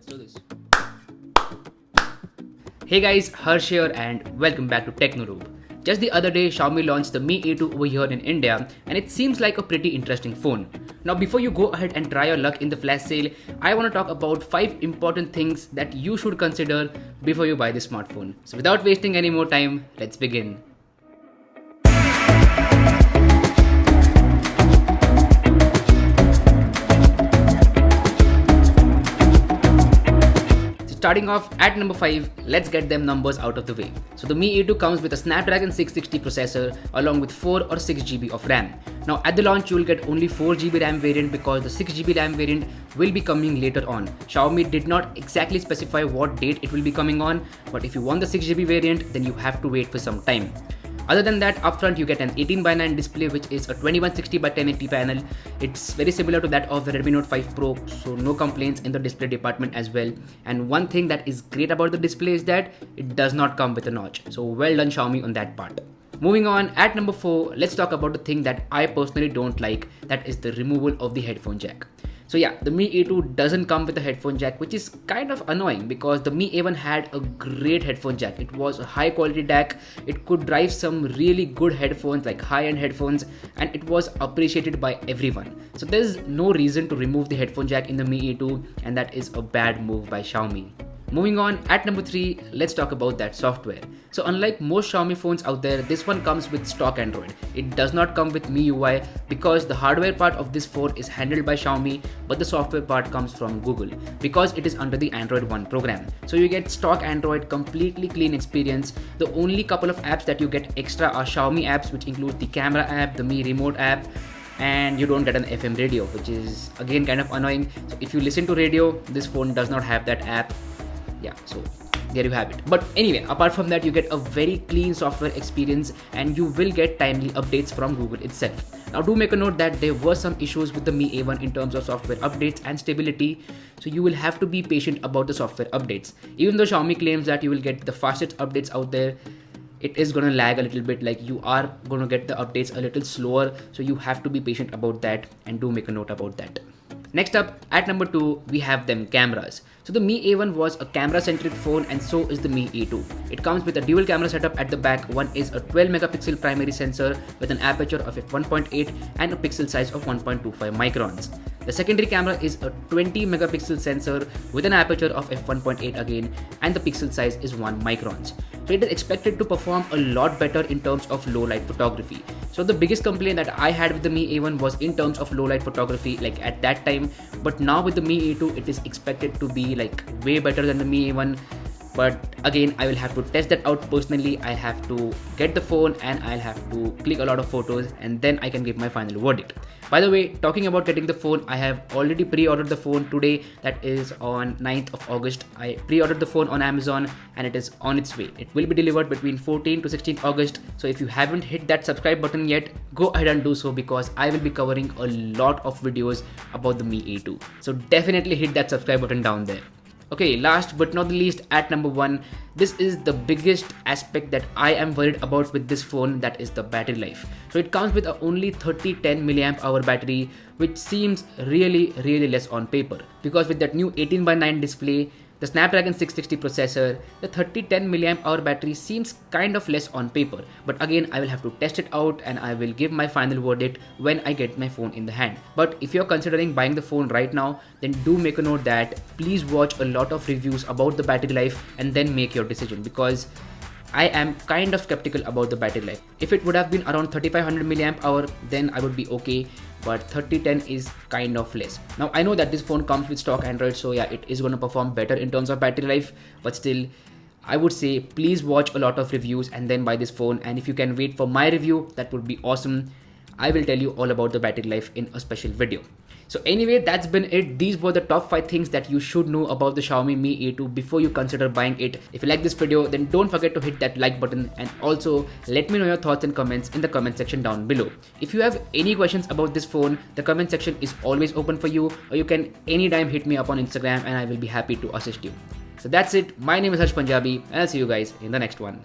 Let's do this. Hey guys, Harsh here and welcome back to Technolobe. Just the other day, Xiaomi launched the Mi A2 over here in India and it seems like a pretty interesting phone. Now before you go ahead and try your luck in the flash sale, I want to talk about 5 important things that you should consider before you buy this smartphone. So without wasting any more time, let's begin. Starting off at number 5, let's get them numbers out of the way. So the Mi A2 comes with a Snapdragon 660 processor along with 4 or 6GB of RAM. Now at the launch you will get only 4GB RAM variant because the 6GB RAM variant will be coming later on. Xiaomi did not exactly specify what date it will be coming on, but if you want the 6GB variant then you have to wait for some time. Other than that, upfront you get an 18:9 display which is a 2160x1080 panel. It's very similar to that of the Redmi Note 5 Pro, so no complaints in the display department as well. And one thing that is great about the display is that it does not come with a notch. So well done Xiaomi on that part. Moving on, at number 4, let's talk about the thing that I personally don't like, that is the removal of the headphone jack. So yeah, the Mi A2 doesn't come with a headphone jack, which is kind of annoying because the Mi A1 had a great headphone jack. It was a high quality DAC, it could drive some really good headphones like high-end headphones, and it was appreciated by everyone. So there's no reason to remove the headphone jack in the Mi A2, and that is a bad move by Xiaomi. Moving on, at number 3, let's talk about that software. So unlike most Xiaomi phones out there, this one comes with stock Android. It does not come with MIUI because the hardware part of this phone is handled by Xiaomi, but the software part comes from Google because it is under the Android One program. So you get stock Android, completely clean experience. The only couple of apps that you get extra are Xiaomi apps, which include the camera app, the Mi Remote app, and you don't get an FM radio, which is again kind of annoying. So if you listen to radio, this phone does not have that app. Yeah, so there you have it. But anyway, apart from that, you get a very clean software experience and you will get timely updates from Google itself. Now do make a note that there were some issues with the Mi A1 in terms of software updates and stability, so you will have to be patient about the software updates. Even though Xiaomi claims that you will get the fastest updates out there, it is gonna lag a little bit, like you are gonna get the updates a little slower, so you have to be patient about that and do make a note about that. Next up, at number 2, we have them cameras. So the Mi A1 was a camera-centric phone and so is the Mi A2. It comes with a dual camera setup at the back. One is a 12 megapixel primary sensor with an aperture of f1.8 and a pixel size of 1.25 microns. The secondary camera is a 20 megapixel sensor with an aperture of f1.8 again, and the pixel size is 1 microns. So it is expected to perform a lot better in terms of low light photography. So the biggest complaint that I had with the Mi A1 was in terms of low light photography, like at that time, but now with the Mi A2 it is expected to be like way better than the Mi A1. But again, I will have to test that out personally. I have to get the phone and I'll have to click a lot of photos and then I can give my final verdict. By the way, talking about getting the phone, I have already pre-ordered the phone today, that is on 9th of August. I pre-ordered the phone on Amazon and it is on its way. It will be delivered between 14th to 16th August. So if you haven't hit that subscribe button yet, go ahead and do so because I will be covering a lot of videos about the Mi A2. So definitely hit that subscribe button down there. Okay, last but not the least, at number 1, this is the biggest aspect that I am worried about with this phone, that is the battery life. So it comes with a only 3010 mAh battery, which seems really less on paper because with that new 18:9 display, the Snapdragon 660 processor, the 3010 mAh battery seems kind of less on paper, but again I will have to test it out and I will give my final verdict when I get my phone in the hand. But if you're considering buying the phone right now, then do make a note that please watch a lot of reviews about the battery life and then make your decision, because I am kind of skeptical about the battery life. If it would have been around 3500 mAh, then I would be okay, but 3010 is kind of less. Now I know that this phone comes with stock Android, so yeah, it is going to perform better in terms of battery life, but still I would say please watch a lot of reviews and then buy this phone, and if you can wait for my review, that would be awesome. I will tell you all about the battery life in a special video. So anyway, that's been it. These were the top 5 things that you should know about the Xiaomi Mi A2 before you consider buying it. If you like this video, then don't forget to hit that like button and also let me know your thoughts and comments in the comment section down below. If you have any questions about this phone, the comment section is always open for you, or you can anytime hit me up on Instagram and I will be happy to assist you. So that's it. My name is Harsh Punjabi and I'll see you guys in the next one.